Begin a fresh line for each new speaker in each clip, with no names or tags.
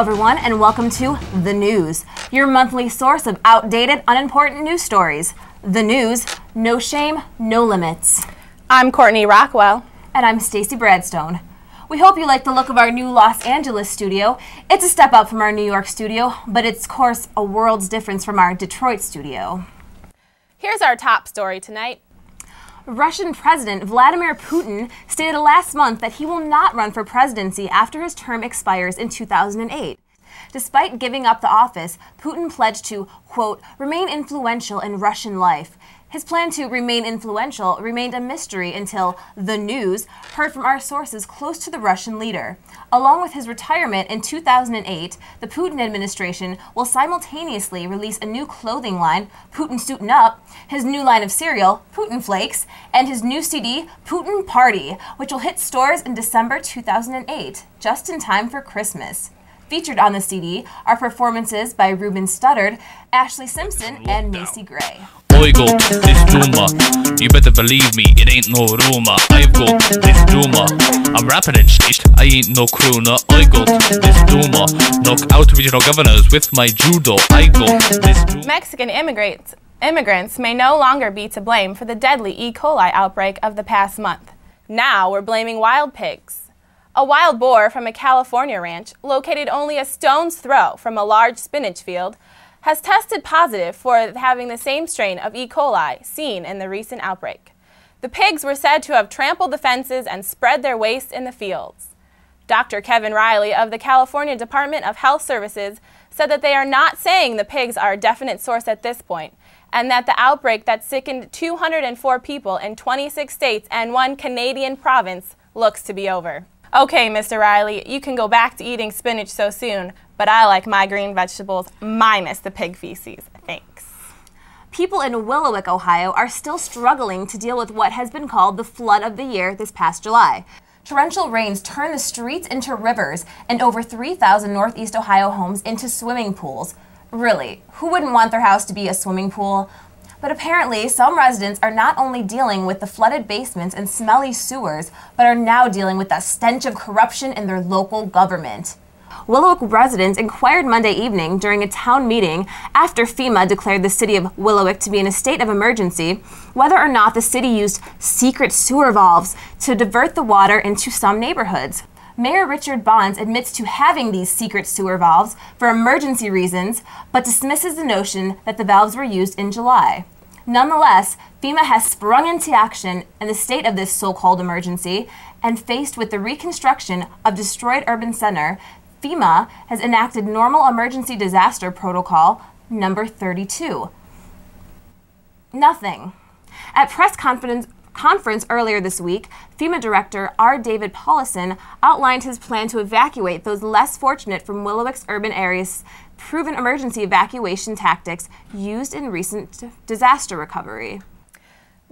everyone, and welcome to The News, your monthly source of outdated, unimportant news stories. The News, no shame, no limits.
I'm Courtney Rockwell.
And I'm Stacy Bradstone. We hope you like the look of our new Los Angeles studio. It's a step up from our New York studio, but it's, of course, a world's difference from our Detroit studio.
Here's our top story tonight.
Russian President Vladimir Putin stated last month that he will not run for presidency after his term expires in 2008. Despite giving up the office, Putin pledged to, quote, remain influential in Russian life. His plan to remain influential remained a mystery until The News heard from our sources close to the Russian leader. Along with his retirement in 2008, the Putin administration will simultaneously release a new clothing line, Putin Suitin' Up, his new line of cereal, Putin Flakes, and his new CD, Putin Party, which will hit stores in December 2008, just in time for Christmas. Featured on the CD are performances by Ruben Studdard, Ashley Simpson, and Macy Gray.
I got this Duma. You better believe me, it ain't no rumor. I've got this Duma. I'm rapping and shit, I ain't no crooner. I got this Duma. Knock out regional governors with my judo. I got this Duma.
Mexican immigrants may no longer be to blame for the deadly E. coli outbreak of the past month. Now we're blaming wild pigs. A wild boar from a California ranch, located only a stone's throw from a large spinach field, has tested positive for having the same strain of E. coli seen in the recent outbreak. The pigs were said to have trampled the fences and spread their waste in the fields. Dr. Kevin Riley of the California Department of Health Services said that they are not saying the pigs are a definite source at this point, and that the outbreak that sickened 204 people in 26 states and one Canadian province looks to be over. Okay, Mr. Riley, you can go back to eating spinach so soon, but I like my green vegetables minus the pig feces. Thanks.
People in Willowick, Ohio are still struggling to deal with what has been called the flood of the year this past July. Torrential rains turned the streets into rivers and over 3,000 Northeast Ohio homes into swimming pools. Really, who wouldn't want their house to be a swimming pool? But apparently, some residents are not only dealing with the flooded basements and smelly sewers, but are now dealing with the stench of corruption in their local government. Willowick residents inquired Monday evening during a town meeting after FEMA declared the city of Willowick to be in a state of emergency whether or not the city used secret sewer valves to divert the water into some neighborhoods. Mayor Richard Bonds admits to having these secret sewer valves for emergency reasons, but dismisses the notion that the valves were used in July. Nonetheless, FEMA has sprung into action in the state of this so-called emergency, and faced with the reconstruction of destroyed urban center, FEMA has enacted Normal Emergency Disaster Protocol number 32. Nothing. At press conference earlier this week, FEMA Director R. David Paulison outlined his plan to evacuate those less fortunate from Willowick's urban areas, proven emergency evacuation tactics used in recent disaster recovery.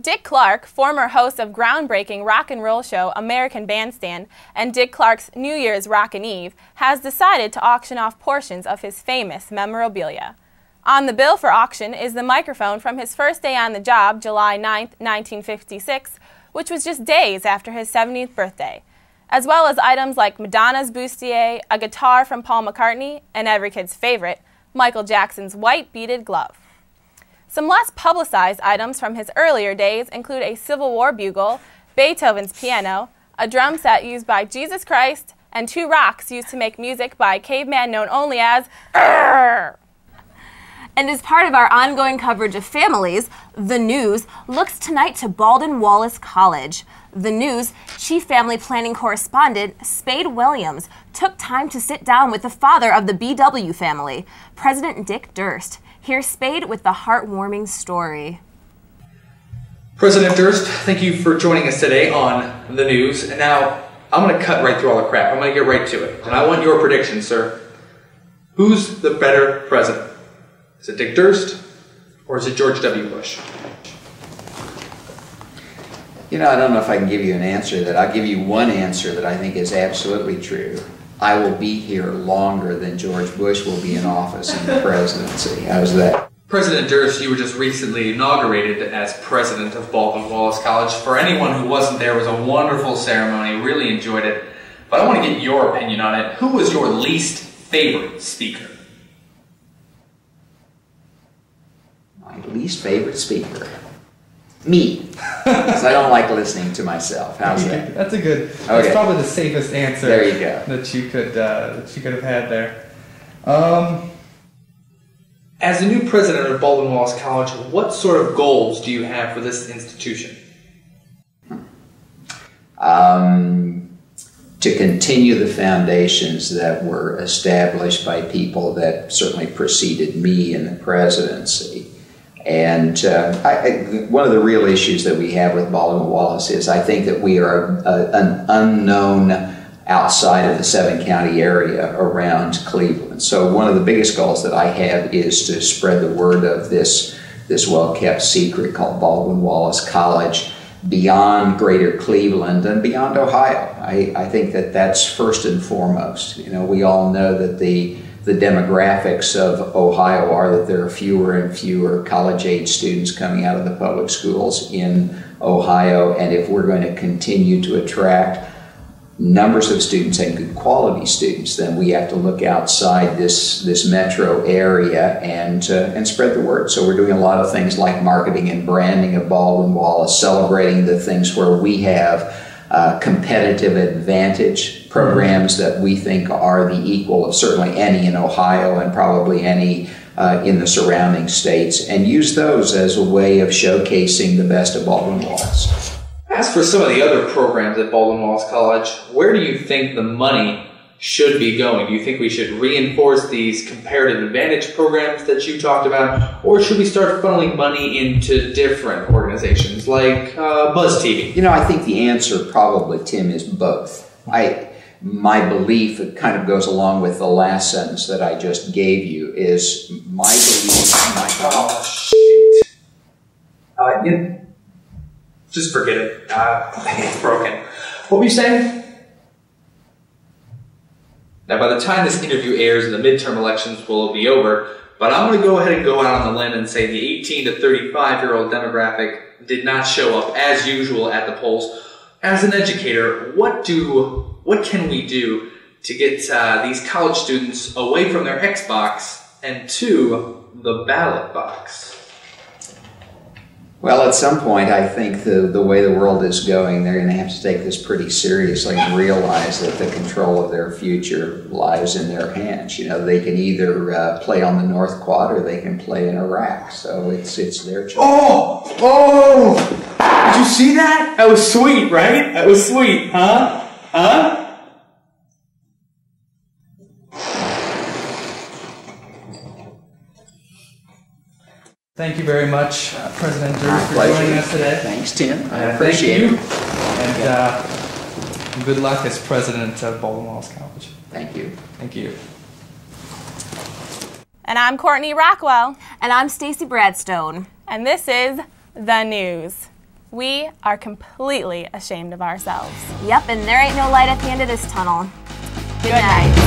Dick Clark, former host of groundbreaking rock and roll show American Bandstand and Dick Clark's New Year's Rockin' Eve, has decided to auction off portions of his famous memorabilia. On the bill for auction is the microphone from his first day on the job, July 9, 1956, which was just days after his 70th birthday, as well as items like Madonna's bustier, a guitar from Paul McCartney, and every kid's favorite, Michael Jackson's white beaded glove. Some less publicized items from his earlier days include a Civil War bugle, Beethoven's piano, a drum set used by Jesus Christ, and 2 rocks used to make music by a caveman known only as Urgh!
And as part of our ongoing coverage of families, The News looks tonight to Baldwin-Wallace College. The News chief family planning correspondent, Spade Williams, took time to sit down with the father of the BW family, President Dick Durst. Here's Spade with the heartwarming story.
President Durst, thank you for joining us today on The News. And now, I'm going to cut right through all the crap. I'm going to get right to it. And I want your prediction, sir. Who's the better president? Is it Dick Durst, or is it George W. Bush?
You know, I don't know if I can give you an answer to that. I'll give you one answer that I think is absolutely true. I will be here longer than George Bush will be in office in the presidency. How's that?
President Durst, you were just recently inaugurated as president of Baldwin-Wallace College. For anyone who wasn't there, it was a wonderful ceremony. Really enjoyed it. But I want to get your opinion on it. Who was your least favorite speaker?
My least favorite speaker? Me. Because I don't like listening to myself. How's that?
That's a good.
Okay.
That's probably the safest answer.
There you go.
That you could have had there. As the new president of Baldwin-Wallace College, what sort of goals do you have for this institution?
To continue the foundations that were established by people that certainly preceded me in the presidency. And one of the real issues that we have with Baldwin-Wallace is I think that we are an unknown outside of the 7-county area around Cleveland. So one of the biggest goals that I have is to spread the word of this well-kept secret called Baldwin-Wallace College beyond greater Cleveland and beyond Ohio. I think that that's first and foremost. You know, we all know that the demographics of Ohio are that there are fewer and fewer college-age students coming out of the public schools in Ohio, and if we're going to continue to attract numbers of students and good quality students, then we have to look outside this metro area and spread the word. So we're doing a lot of things like marketing and branding of Baldwin-Wallace, celebrating the things where we have competitive advantage programs that we think are the equal of certainly any in Ohio and probably any in the surrounding states, and use those as a way of showcasing the best of Baldwin-Wallace.
As for some of the other programs at Baldwin-Wallace College, where do you think the money should be going? Do you think we should reinforce these comparative advantage programs that you talked about, or should we start funneling money into different organizations like Buzz TV?
You know, I think the answer probably, Tim, is both. My belief, it kind of goes along with the last sentence that I just gave you, is my belief.
Oh, shoot. Just forget it. It's broken. What were you saying? Now, by the time this interview airs, the midterm elections will be over, but I'm going to go ahead and go out on the limb and say the 18 to 35-year-old demographic did not show up as usual at the polls. As an educator, what can we do to get these college students away from their Xbox and to the ballot box?
Well, at some point, I think the way the world is going, they're going to have to take this pretty seriously and realize that the control of their future lies in their hands. You know, they can either play on the North Quad or they can play in Iraq. So it's their choice.
Oh! Did you see that? That was sweet, right? That was sweet, huh? Huh? Thank you very much, President Durst, for joining us today.
Thanks, Tim. I appreciate it.
And good luck as president of Baldwin-Wallace College.
Thank you.
Thank you.
And I'm Courtney Rockwell.
And I'm Stacy Bradstone.
And this is The News. We are completely ashamed of ourselves.
Yep, and there ain't no light at the end of this tunnel. Good night.